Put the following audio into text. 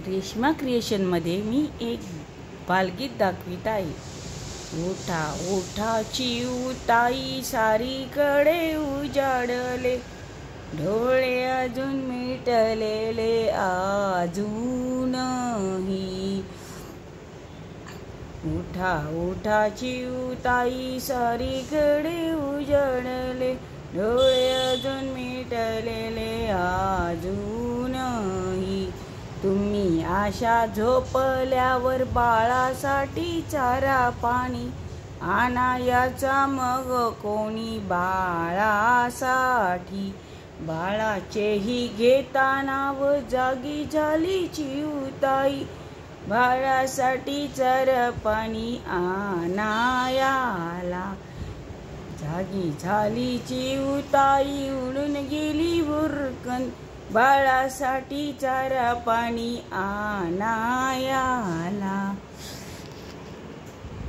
रेश्मा क्रिएशनमध्ये मी एक बालगीत दाखवित आहे. ओठा ओठाची उताई सारीकडे उजाडले, डोळे अजून मिटलेले अजूनही. ओठा ओठाची उताई सारीकडे उजाडले, डोळे अजून मिटलेले अजूनही. तुम्ही आशा झोपल्यावर बाळासाठी चारा पाणी आणायचा मग कोणी बाळासाठी. बाळाचेही घेताना व जागी झाली चिऊताई, बाळासाठी चारा पाणी आणायाला. जागी झाली चिऊताई, उडून गेली बुरकन, बाळासाठी चारा पाणी आणाया.